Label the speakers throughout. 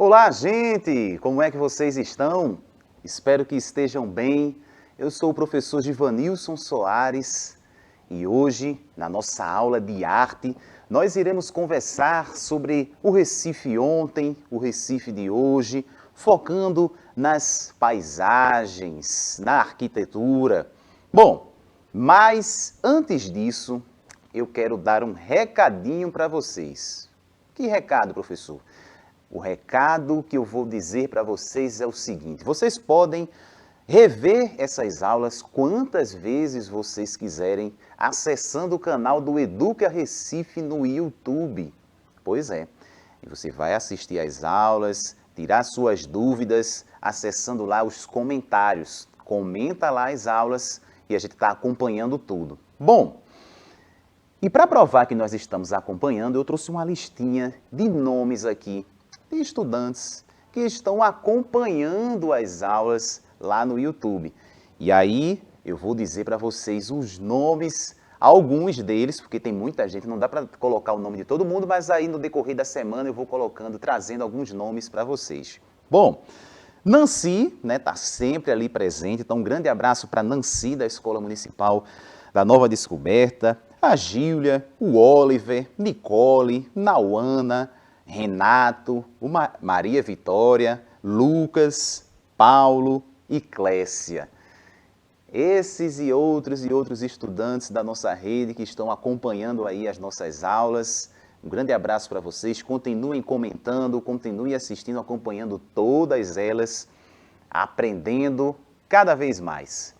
Speaker 1: Olá, gente! Como é que vocês estão? Espero que estejam bem. Eu sou o professor Givanilson Soares e hoje, na nossa aula de arte, nós iremos conversar sobre o Recife ontem, o Recife de hoje, focando nas paisagens, na arquitetura. Bom, mas antes disso, eu quero dar um recadinho para vocês. Que recado, professor? O recado que eu vou dizer para vocês é o seguinte: vocês podem rever essas aulas quantas vezes vocês quiserem, acessando o canal do Educa Recife no YouTube. Pois é, e você vai assistir às aulas, tirar suas dúvidas, acessando lá os comentários. Comenta lá as aulas e a gente está acompanhando tudo. Bom, e para provar que nós estamos acompanhando, eu trouxe uma listinha de nomes aqui de estudantes que estão acompanhando as aulas lá no YouTube. E aí eu vou dizer para vocês os nomes, alguns deles, porque tem muita gente, não dá para colocar o nome de todo mundo, mas aí no decorrer da semana eu vou colocando, trazendo alguns nomes para vocês. Bom, Nancy, né, tá sempre ali presente, então um grande abraço para Nancy da Escola Municipal da Nova Descoberta, a Gília, o Oliver, Nicole, Nauana, Renato, Maria Vitória, Lucas, Paulo e Clécia. Esses e outros estudantes da nossa rede que estão acompanhando aí as nossas aulas. Um grande abraço para vocês. Continuem comentando, continuem assistindo, acompanhando todas elas, aprendendo cada vez mais.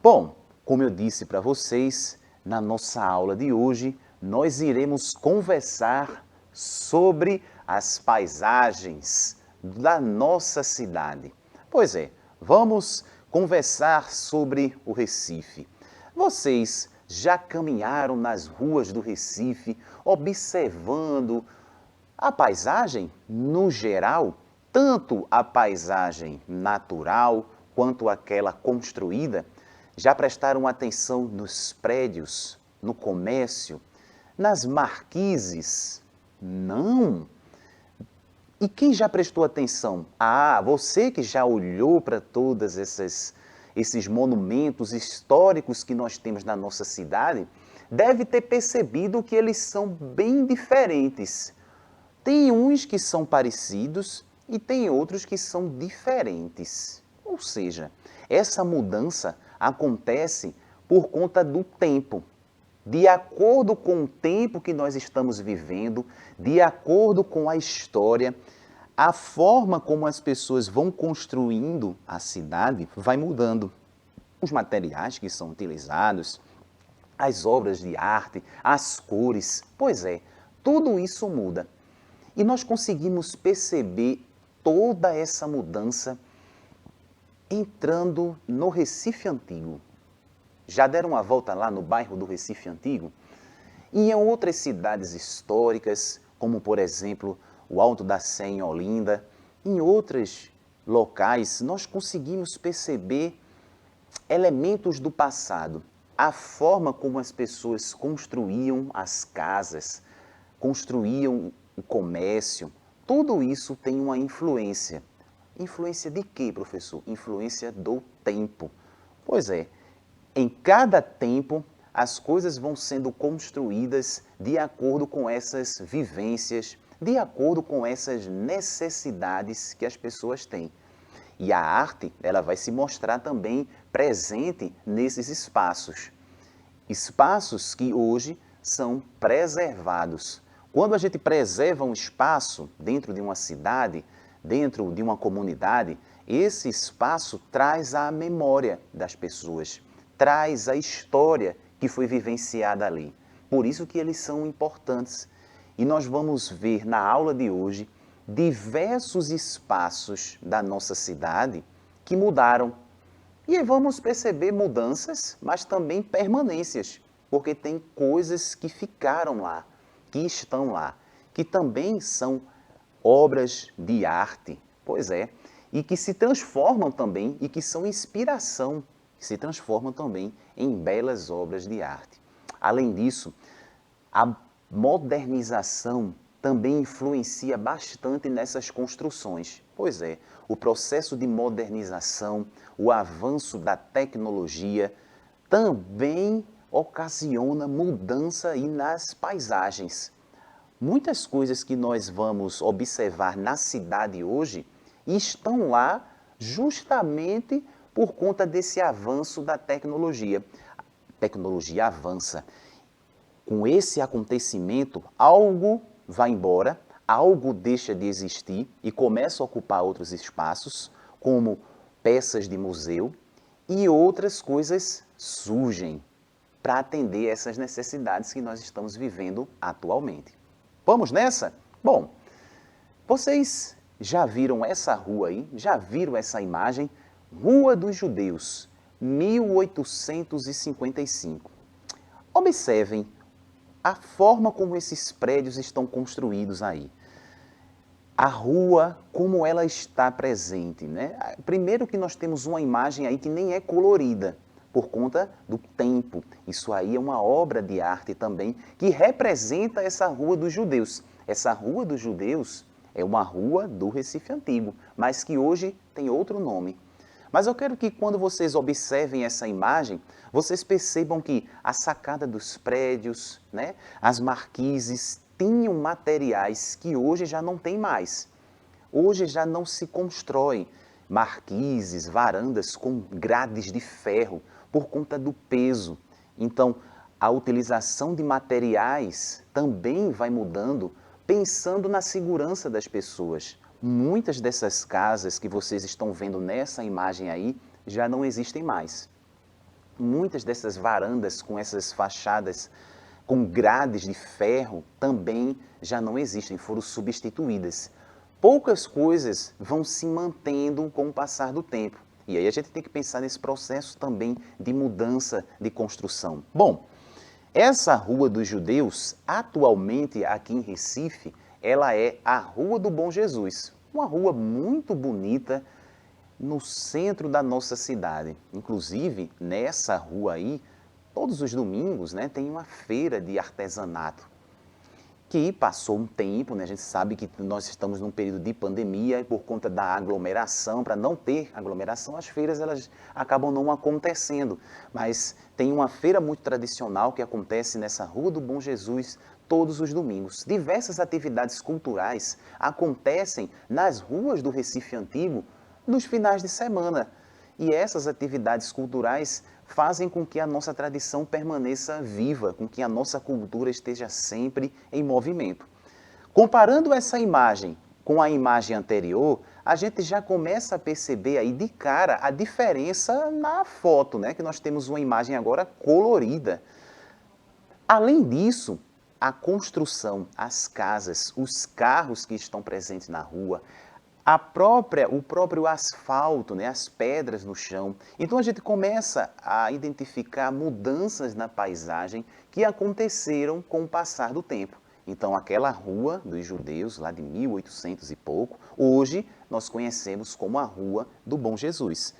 Speaker 1: Bom, como eu disse para vocês, na nossa aula de hoje, nós iremos conversar sobre as paisagens da nossa cidade. Pois é, vamos conversar sobre o Recife. Vocês já caminharam nas ruas do Recife, observando a paisagem no geral, tanto a paisagem natural quanto aquela construída? Já prestaram atenção nos prédios, no comércio, nas marquises? Não. E quem já prestou atenção? Ah, você que já olhou para todos esses monumentos históricos que nós temos na nossa cidade, deve ter percebido que eles são bem diferentes. Tem uns que são parecidos e tem outros que são diferentes. Ou seja, essa mudança acontece por conta do tempo. De acordo com o tempo que nós estamos vivendo, de acordo com a história, a forma como as pessoas vão construindo a cidade vai mudando. Os materiais que são utilizados, as obras de arte, as cores, pois é, tudo isso muda. E nós conseguimos perceber toda essa mudança entrando no Recife Antigo. Já deram uma volta lá no bairro do Recife Antigo? E em outras cidades históricas, como por exemplo o Alto da Sé em Olinda, em outros locais, nós conseguimos perceber elementos do passado, a forma como as pessoas construíam as casas, construíam o comércio, tudo isso tem uma influência. Influência de quê, professor? Influência do tempo. Pois é, em cada tempo, as coisas vão sendo construídas de acordo com essas vivências, de acordo com essas necessidades que as pessoas têm. E a arte, ela vai se mostrar também presente nesses espaços. Espaços que hoje são preservados. Quando a gente preserva um espaço dentro de uma cidade, dentro de uma comunidade, esse espaço traz a memória das pessoas, traz a história que foi vivenciada ali. Por isso que eles são importantes. E nós vamos ver na aula de hoje diversos espaços da nossa cidade que mudaram. E aí vamos perceber mudanças, mas também permanências, porque tem coisas que ficaram lá, que estão lá, que também são obras de arte, pois é, e que se transformam também e que são inspiração, que se transformam também em belas obras de arte. Além disso, a modernização também influencia bastante nessas construções. Pois é, o processo de modernização, o avanço da tecnologia também ocasiona mudança aí nas paisagens. Muitas coisas que nós vamos observar na cidade hoje estão lá justamente por conta desse avanço da tecnologia. A tecnologia avança. Com esse acontecimento, algo vai embora, algo deixa de existir e começa a ocupar outros espaços, como peças de museu, e outras coisas surgem para atender essas necessidades que nós estamos vivendo atualmente. Vamos nessa? Bom, vocês já viram essa rua aí? Já viram essa imagem? Rua dos Judeus, 1855. Observem a forma como esses prédios estão construídos aí. A rua, como ela está presente, né? Primeiro que nós temos uma imagem aí que nem é colorida, por conta do tempo. Isso aí é uma obra de arte também, que representa essa Rua dos Judeus. Essa Rua dos Judeus é uma rua do Recife Antigo, mas que hoje tem outro nome. Mas eu quero que quando vocês observem essa imagem, vocês percebam que a sacada dos prédios, né, as marquises, tinham materiais que hoje já não tem mais. Hoje já não se constrói marquises, varandas com grades de ferro por conta do peso. Então, a utilização de materiais também vai mudando, pensando na segurança das pessoas. Muitas dessas casas que vocês estão vendo nessa imagem aí já não existem mais. Muitas dessas varandas com essas fachadas com grades de ferro também já não existem, foram substituídas. Poucas coisas vão se mantendo com o passar do tempo. E aí a gente tem que pensar nesse processo também de mudança de construção. Bom, essa Rua dos Judeus, atualmente aqui em Recife, ela é a Rua do Bom Jesus. Uma rua muito bonita no centro da nossa cidade. Inclusive, nessa rua aí, todos os domingos, né, tem uma feira de artesanato que passou um tempo, né, a gente sabe que nós estamos num período de pandemia e por conta da aglomeração, para não ter aglomeração, as feiras elas acabam não acontecendo. Mas tem uma feira muito tradicional que acontece nessa Rua do Bom Jesus todos os domingos. Diversas atividades culturais acontecem nas ruas do Recife Antigo nos finais de semana. E essas atividades culturais fazem com que a nossa tradição permaneça viva, com que a nossa cultura esteja sempre em movimento. Comparando essa imagem com a imagem anterior, a gente já começa a perceber aí de cara a diferença na foto, né? Que nós temos uma imagem agora colorida. Além disso, a construção, as casas, os carros que estão presentes na rua, o próprio asfalto, né, as pedras no chão. Então a gente começa a identificar mudanças na paisagem que aconteceram com o passar do tempo. Então aquela Rua dos Judeus, lá de 1800 e pouco, hoje nós conhecemos como a Rua do Bom Jesus.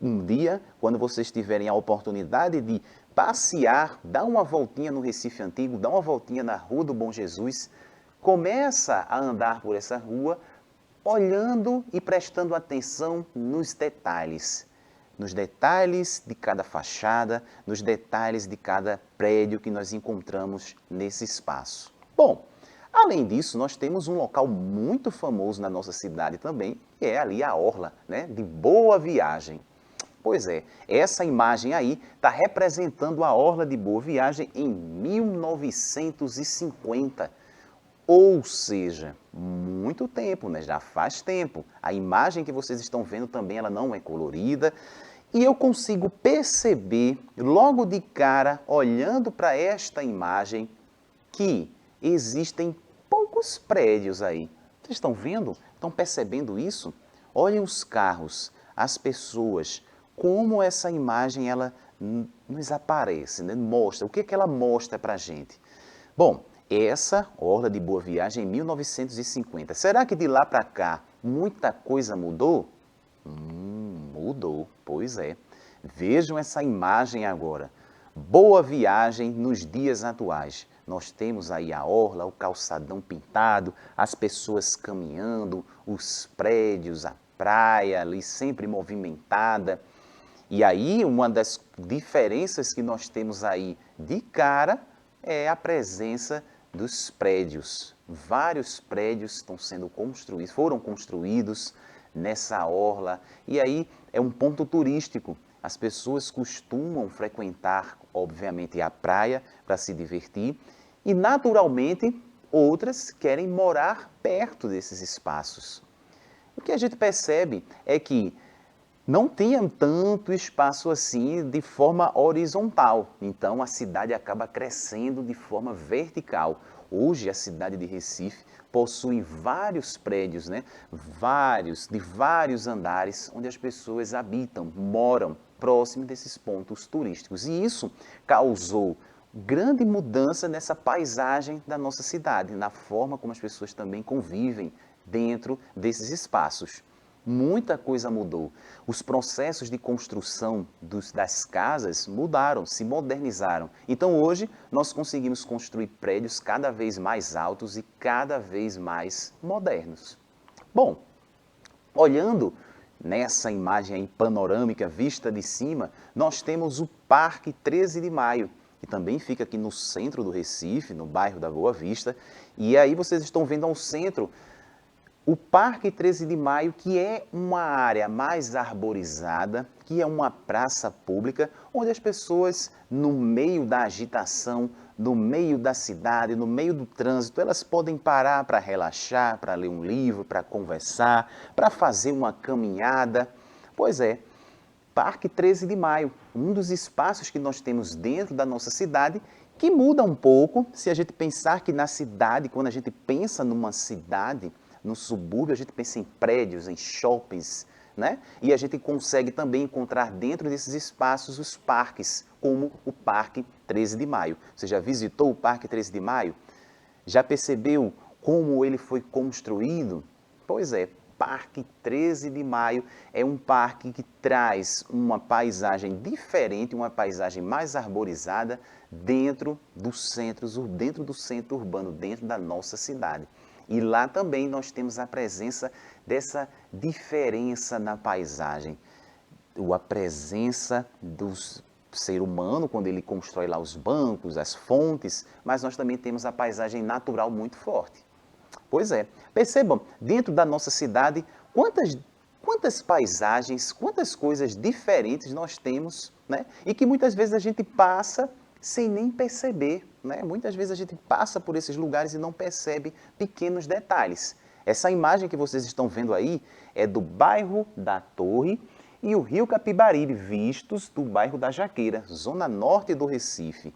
Speaker 1: Um dia, quando vocês tiverem a oportunidade de passear, dar uma voltinha no Recife Antigo, dar uma voltinha na Rua do Bom Jesus, começa a andar por essa rua, olhando e prestando atenção nos detalhes de cada fachada, nos detalhes de cada prédio que nós encontramos nesse espaço. Bom, além disso, nós temos um local muito famoso na nossa cidade também, que é ali a Orla, né, de Boa Viagem. Pois é, essa imagem aí está representando a Orla de Boa Viagem em 1950. Ou seja, muito tempo, né? Já faz tempo. A imagem que vocês estão vendo também ela não é colorida. E eu consigo perceber, logo de cara, olhando para esta imagem, que existem poucos prédios aí. Vocês estão vendo? Estão percebendo isso? Olhem os carros, as pessoas, como essa imagem ela nos aparece, né? Mostra. O que é que ela mostra para a gente? Bom, essa Orla de Boa Viagem em 1950. Será que de lá para cá muita coisa mudou? Mudou, pois é. Vejam essa imagem agora. Boa Viagem nos dias atuais. Nós temos aí a orla, o calçadão pintado, as pessoas caminhando, os prédios, a praia ali sempre movimentada. E aí, uma das diferenças que nós temos aí de cara é a presença dos prédios. Vários prédios estão sendo construídos, foram construídos nessa orla. E aí é um ponto turístico. As pessoas costumam frequentar, obviamente, a praia para se divertir e, naturalmente, outras querem morar perto desses espaços. O que a gente percebe é que não tinha tanto espaço assim de forma horizontal, então a cidade acaba crescendo de forma vertical. Hoje a cidade de Recife possui vários prédios, de vários andares, onde as pessoas habitam, moram próximo desses pontos turísticos. E isso causou grande mudança nessa paisagem da nossa cidade, na forma como as pessoas também convivem dentro desses espaços. Muita coisa mudou. Os processos de construção das casas mudaram, se modernizaram. Então hoje nós conseguimos construir prédios cada vez mais altos e cada vez mais modernos. Bom, olhando nessa imagem aí panorâmica vista de cima, nós temos o Parque 13 de Maio, que também fica aqui no centro do Recife, no bairro da Boa Vista. E aí vocês estão vendo ao centro o Parque 13 de Maio, que é uma área mais arborizada, que é uma praça pública, onde as pessoas, no meio da agitação, no meio da cidade, no meio do trânsito, elas podem parar para relaxar, para ler um livro, para conversar, para fazer uma caminhada. Pois é, Parque 13 de Maio, um dos espaços que nós temos dentro da nossa cidade, que muda um pouco se a gente pensar que na cidade, quando a gente pensa numa cidade, no subúrbio, a gente pensa em prédios, em shoppings, E a gente consegue também encontrar dentro desses espaços os parques, como o Parque 13 de Maio. Você já visitou o Parque 13 de Maio? Já percebeu como ele foi construído? Pois é, Parque 13 de Maio é um parque que traz uma paisagem diferente, uma paisagem mais arborizada dentro do centro urbano, dentro da nossa cidade. E lá também nós temos a presença dessa diferença na paisagem, a presença do ser humano, quando ele constrói lá os bancos, as fontes, mas nós também temos a paisagem natural muito forte. Pois é, percebam, dentro da nossa cidade, quantas paisagens, quantas coisas diferentes nós temos, E que muitas vezes a gente passa sem nem perceber, Muitas vezes a gente passa por esses lugares e não percebe pequenos detalhes. Essa imagem que vocês estão vendo aí é do bairro da Torre e o Rio Capibaribe, vistos do bairro da Jaqueira, zona norte do Recife.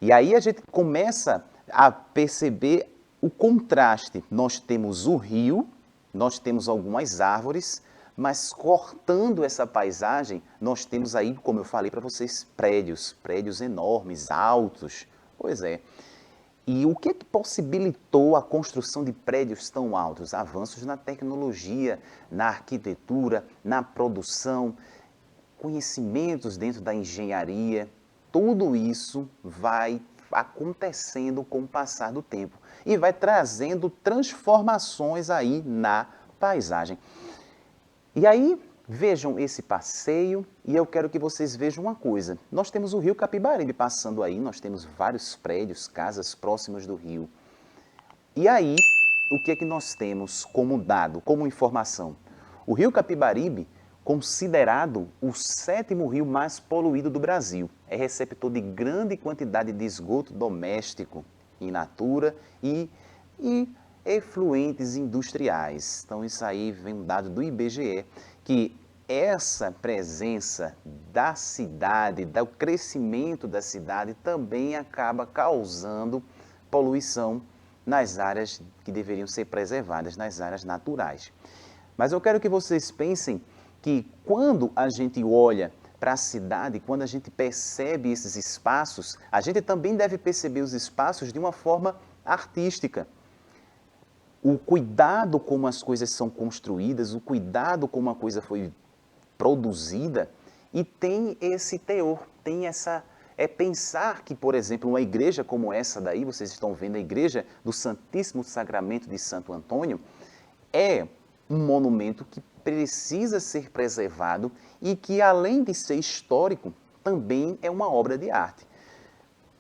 Speaker 1: E aí a gente começa a perceber o contraste. Nós temos o rio, nós temos algumas árvores, mas cortando essa paisagem, nós temos aí, como eu falei para vocês, prédios enormes, altos. Pois é. E o que possibilitou a construção de prédios tão altos? Avanços na tecnologia, na arquitetura, na produção, conhecimentos dentro da engenharia. Tudo isso vai acontecendo com o passar do tempo e vai trazendo transformações aí na paisagem. E aí, vejam esse passeio e eu quero que vocês vejam uma coisa. Nós temos o Rio Capibaribe passando aí, nós temos vários prédios, casas próximas do rio. E aí, o que é que nós temos como dado, como informação? O Rio Capibaribe, considerado o 7º rio mais poluído do Brasil, é receptor de grande quantidade de esgoto doméstico, in natura e efluentes industriais. Então, isso aí vem um dado do IBGE, que essa presença da cidade, do crescimento da cidade, também acaba causando poluição nas áreas que deveriam ser preservadas, nas áreas naturais. Mas eu quero que vocês pensem que quando a gente olha para a cidade, quando a gente percebe esses espaços, a gente também deve perceber os espaços de uma forma artística. O cuidado como as coisas são construídas, o cuidado como a coisa foi produzida e tem esse teor, tem essa é pensar que, por exemplo, uma igreja como essa daí, vocês estão vendo a igreja do Santíssimo Sacramento de Santo Antônio, é um monumento que precisa ser preservado e que, além de ser histórico, também é uma obra de arte.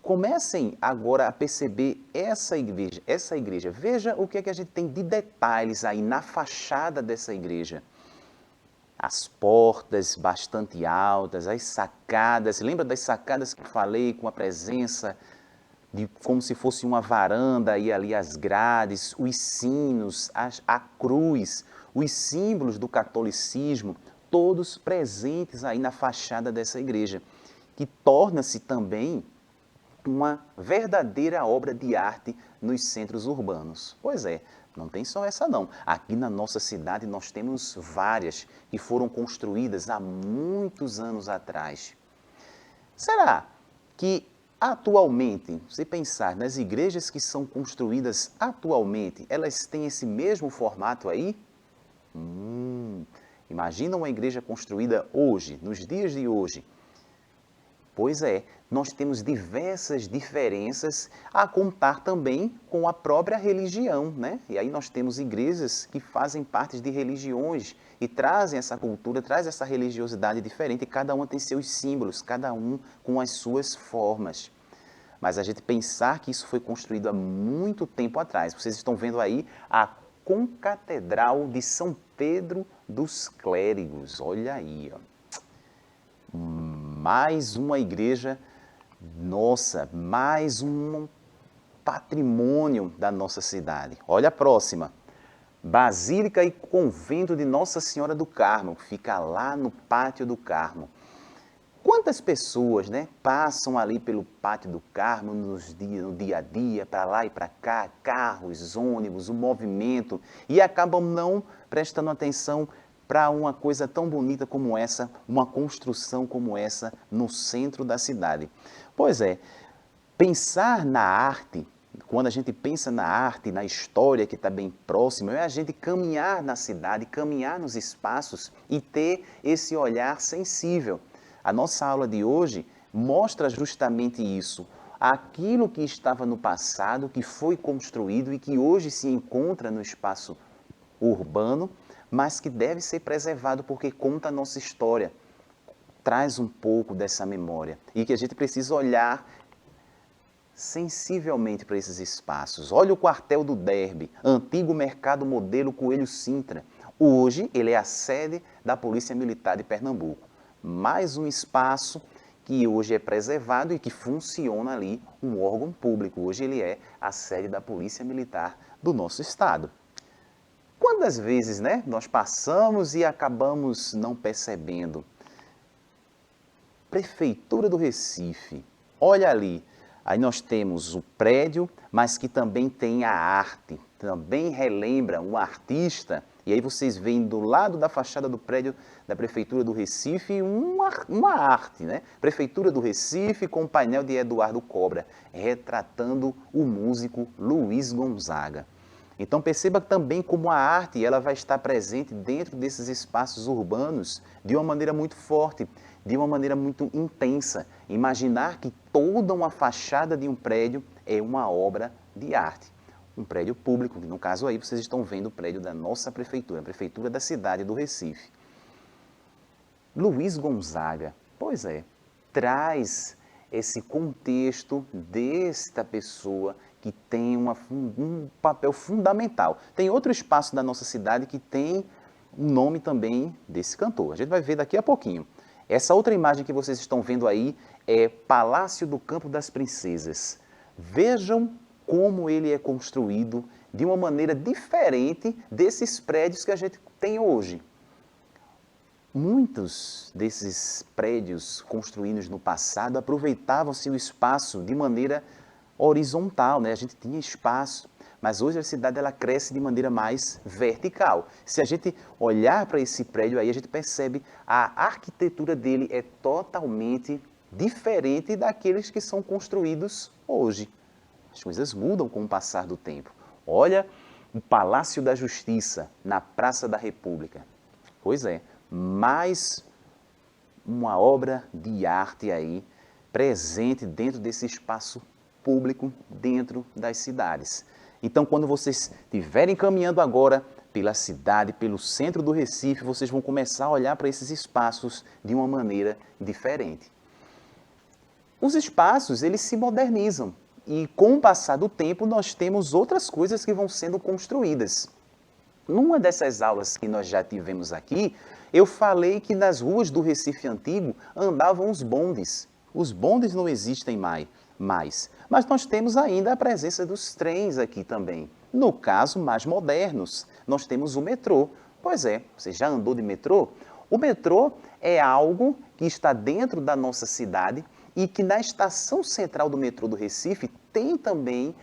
Speaker 1: Comecem agora a perceber essa igreja. Veja o que é que a gente tem de detalhes aí na fachada dessa igreja. As portas bastante altas, as sacadas. Lembra das sacadas que eu falei com a presença de como se fosse uma varanda e ali as grades, os sinos, a cruz, os símbolos do catolicismo, todos presentes aí na fachada dessa igreja, que torna-se também uma verdadeira obra de arte nos centros urbanos. Pois é, não tem só essa não. Aqui na nossa cidade nós temos várias que foram construídas há muitos anos atrás. Será que atualmente, se pensar nas igrejas que são construídas atualmente, elas têm esse mesmo formato aí? Imagina uma igreja construída hoje, nos dias de hoje. Pois é, nós temos diversas diferenças a contar também com a própria religião, né? E aí nós temos igrejas que fazem parte de religiões e trazem essa cultura, trazem essa religiosidade diferente, e cada uma tem seus símbolos, cada um com as suas formas. Mas a gente pensar que isso foi construído há muito tempo atrás. Vocês estão vendo aí a Concatedral de São Pedro dos Clérigos. Olha aí, ó. Mais uma igreja nossa, mais um patrimônio da nossa cidade. Olha a próxima. Basílica e Convento de Nossa Senhora do Carmo, fica lá no Pátio do Carmo. Quantas pessoas, né, passam ali pelo Pátio do Carmo no dia a dia, para lá e para cá, carros, ônibus, o movimento, e acabam não prestando atenção para uma coisa tão bonita como essa, uma construção como essa no centro da cidade. Pois é, pensar na arte, quando a gente pensa na arte, na história que está bem próxima, é a gente caminhar na cidade, caminhar nos espaços e ter esse olhar sensível. A nossa aula de hoje mostra justamente isso. Aquilo que estava no passado, que foi construído e que hoje se encontra no espaço urbano, mas que deve ser preservado porque conta a nossa história, traz um pouco dessa memória e que a gente precisa olhar sensivelmente para esses espaços. Olha o quartel do Derby, antigo mercado modelo Coelho Sintra. Hoje ele é a sede da Polícia Militar de Pernambuco. Mais um espaço que hoje é preservado e que funciona ali, um órgão público. Hoje ele é a sede da Polícia Militar do nosso estado. Quantas vezes, né, nós passamos e acabamos não percebendo? Prefeitura do Recife, olha ali, aí nós temos o prédio, mas que também tem a arte, também relembra um artista, e aí vocês veem do lado da fachada do prédio da Prefeitura do Recife uma arte, né? Prefeitura do Recife com o painel de Eduardo Cobra, retratando o músico Luiz Gonzaga. Então perceba também como a arte ela vai estar presente dentro desses espaços urbanos de uma maneira muito forte, de uma maneira muito intensa. Imaginar que toda uma fachada de um prédio é uma obra de arte. Um prédio público, no caso aí vocês estão vendo o prédio da nossa prefeitura, a prefeitura da cidade do Recife. Luiz Gonzaga, pois é, traz esse contexto desta pessoa que tem um papel fundamental. Tem outro espaço da nossa cidade que tem o nome também desse cantor. A gente vai ver daqui a pouquinho. Essa outra imagem que vocês estão vendo aí é Palácio do Campo das Princesas. Vejam como ele é construído de uma maneira diferente desses prédios que a gente tem hoje. Muitos desses prédios construídos no passado aproveitavam-se o espaço de maneira horizontal, né? A gente tinha espaço, mas hoje a cidade ela cresce de maneira mais vertical. Se a gente olhar para esse prédio aí, a gente percebe a arquitetura dele é totalmente diferente daqueles que são construídos hoje. As coisas mudam com o passar do tempo. Olha o Palácio da Justiça, na Praça da República. Pois é, mais uma obra de arte aí presente dentro desse espaço público, dentro das cidades. Então, quando vocês estiverem caminhando agora pela cidade, pelo centro do Recife, vocês vão começar a olhar para esses espaços de uma maneira diferente. Os espaços, eles se modernizam e com o passar do tempo nós temos outras coisas que vão sendo construídas. Numa dessas aulas que nós já tivemos aqui, eu falei que nas ruas do Recife Antigo andavam os bondes. Os bondes não existem mais, mas nós temos ainda a presença dos trens aqui também. No caso, mais modernos, nós temos o metrô. Pois é, você já andou de metrô? O metrô é algo que está dentro da nossa cidade e que na estação central do metrô do Recife tem também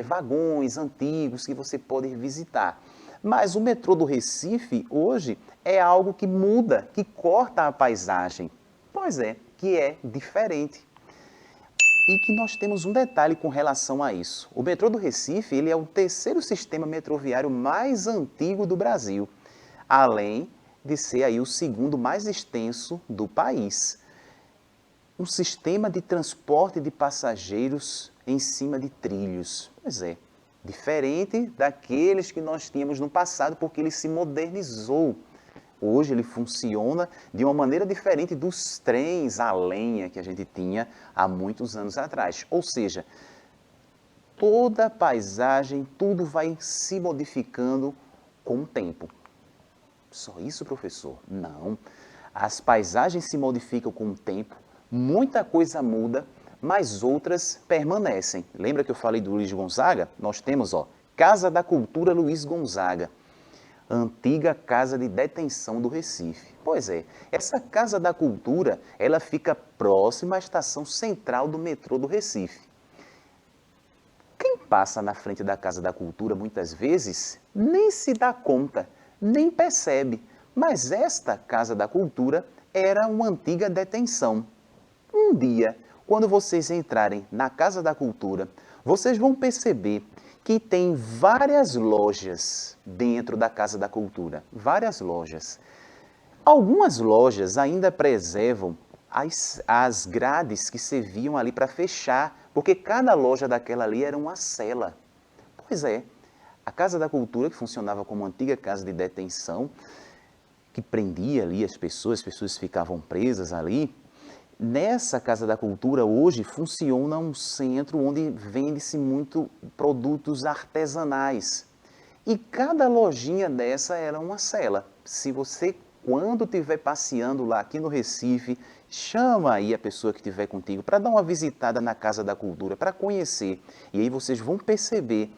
Speaker 1: vagões antigos que você pode visitar. Mas o metrô do Recife, hoje, é algo que muda, que corta a paisagem. Pois é, que é diferente. E que nós temos um detalhe com relação a isso. O metrô do Recife, ele é o terceiro sistema metroviário mais antigo do Brasil, além de ser aí o segundo mais extenso do país. Um sistema de transporte de passageiros em cima de trilhos. Pois é, diferente daqueles que nós tínhamos no passado, porque ele se modernizou. Hoje ele funciona de uma maneira diferente dos trens a lenha que a gente tinha há muitos anos atrás. Ou seja, toda a paisagem, tudo vai se modificando com o tempo. Só isso, professor? Não. As paisagens se modificam com o tempo, muita coisa muda, mas outras permanecem. Lembra que eu falei do Luiz Gonzaga? Nós temos, Casa da Cultura Luiz Gonzaga, antiga casa de detenção do Recife. Pois é, essa Casa da Cultura, ela fica próxima à estação central do metrô do Recife. Quem passa na frente da Casa da Cultura, muitas vezes, nem se dá conta, nem percebe, mas esta Casa da Cultura era uma antiga detenção. Um dia, quando vocês entrarem na Casa da Cultura, vocês vão perceber que tem várias lojas dentro da Casa da Cultura, várias lojas. Algumas lojas ainda preservam as grades que serviam ali para fechar, porque cada loja daquela ali era uma cela. Pois é, a Casa da Cultura, que funcionava como antiga casa de detenção, que prendia ali as pessoas ficavam presas ali. Nessa Casa da Cultura, hoje, funciona um centro onde vende-se muito produtos artesanais. E cada lojinha dessa era uma cela. Se você, quando estiver passeando lá aqui no Recife, chama aí a pessoa que estiver contigo para dar uma visitada na Casa da Cultura, para conhecer. E aí vocês vão perceber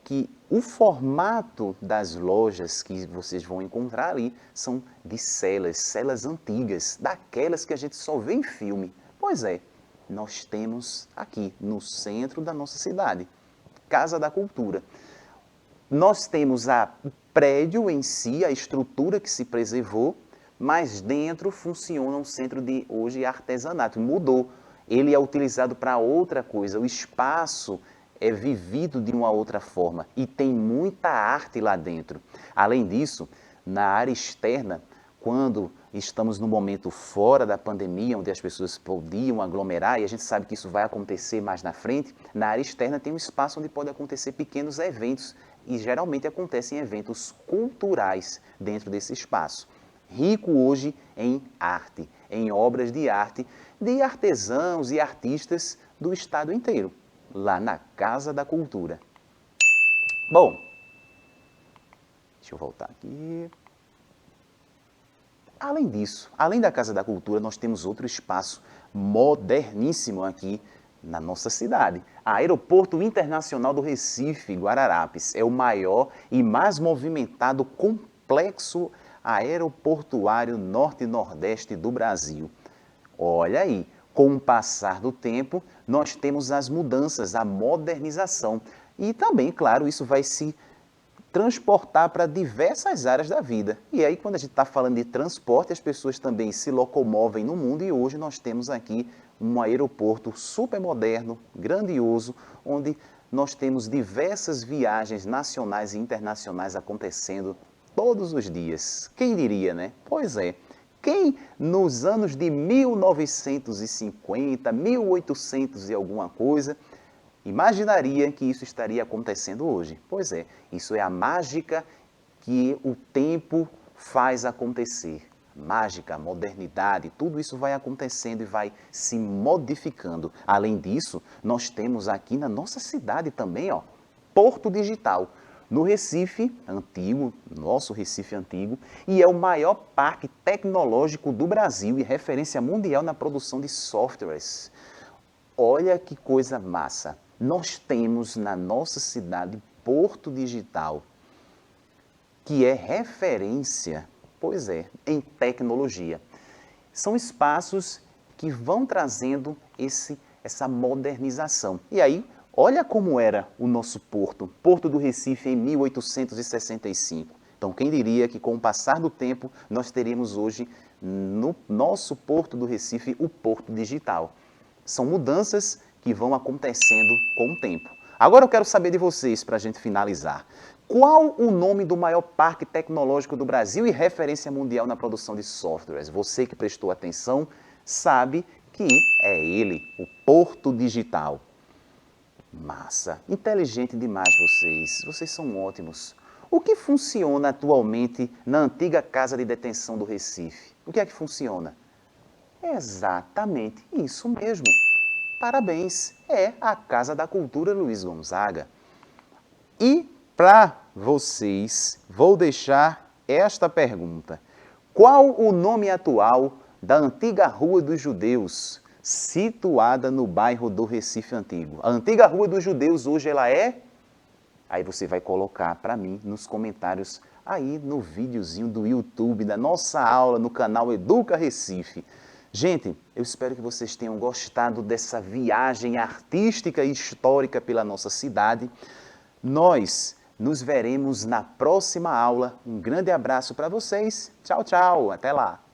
Speaker 1: que o formato das lojas que vocês vão encontrar ali são de celas antigas, daquelas que a gente só vê em filme. Pois é, nós temos aqui no centro da nossa cidade, Casa da Cultura. Nós temos o prédio em si, a estrutura que se preservou, mas dentro funciona um centro de hoje artesanato. Mudou, ele é utilizado para outra coisa, o espaço é vivido de uma outra forma e tem muita arte lá dentro. Além disso, na área externa, quando estamos no momento fora da pandemia, onde as pessoas podiam aglomerar, e a gente sabe que isso vai acontecer mais na frente, na área externa tem um espaço onde pode acontecer pequenos eventos, e geralmente acontecem eventos culturais dentro desse espaço. Rico hoje em arte, em obras de arte, de artesãos e artistas do estado inteiro, lá na Casa da Cultura. Bom, deixa eu voltar aqui. Além disso, além da Casa da Cultura, nós temos outro espaço moderníssimo aqui na nossa cidade. Aeroporto Internacional do Recife, Guararapes, é o maior e mais movimentado complexo aeroportuário norte e nordeste do Brasil. Olha aí, com o passar do tempo, nós temos as mudanças, a modernização. E também, claro, isso vai se transportar para diversas áreas da vida. E aí, quando a gente está falando de transporte, as pessoas também se locomovem no mundo e hoje nós temos aqui um aeroporto super moderno, grandioso, onde nós temos diversas viagens nacionais e internacionais acontecendo todos os dias. Quem diria, né? Pois é, Quem nos anos de 1950, 1800 e alguma coisa, imaginaria que isso estaria acontecendo hoje? Pois é, isso é a mágica que o tempo faz acontecer. Mágica, modernidade, tudo isso vai acontecendo e vai se modificando. Além disso, nós temos aqui na nossa cidade também, ó, Porto Digital, no Recife antigo, nosso Recife antigo, e é o maior parque tecnológico do Brasil e referência mundial na produção de softwares. Olha que coisa massa! Nós temos na nossa cidade Porto Digital, que é referência, pois é, em tecnologia. São espaços que vão trazendo essa modernização. E aí, olha como era o nosso porto, Porto do Recife em 1865. Então, quem diria que com o passar do tempo, nós teríamos hoje no nosso Porto do Recife o Porto Digital. São mudanças que vão acontecendo com o tempo. Agora eu quero saber de vocês, para a gente finalizar. Qual o nome do maior parque tecnológico do Brasil e referência mundial na produção de softwares? Você que prestou atenção sabe que é ele, o Porto Digital. Massa! Inteligente demais vocês. Vocês são ótimos. O que funciona atualmente na antiga Casa de Detenção do Recife? O que é que funciona? Exatamente, isso mesmo. Parabéns, é a Casa da Cultura Luiz Gonzaga. E para vocês, vou deixar esta pergunta. Qual o nome atual da antiga Rua dos Judeus, situada no bairro do Recife Antigo? A antiga Rua dos Judeus hoje ela é? Aí você vai colocar para mim nos comentários aí no videozinho do YouTube da nossa aula no canal Educa Recife. Gente, eu espero que vocês tenham gostado dessa viagem artística e histórica pela nossa cidade. Nós nos veremos na próxima aula. Um grande abraço para vocês. Tchau, tchau. Até lá.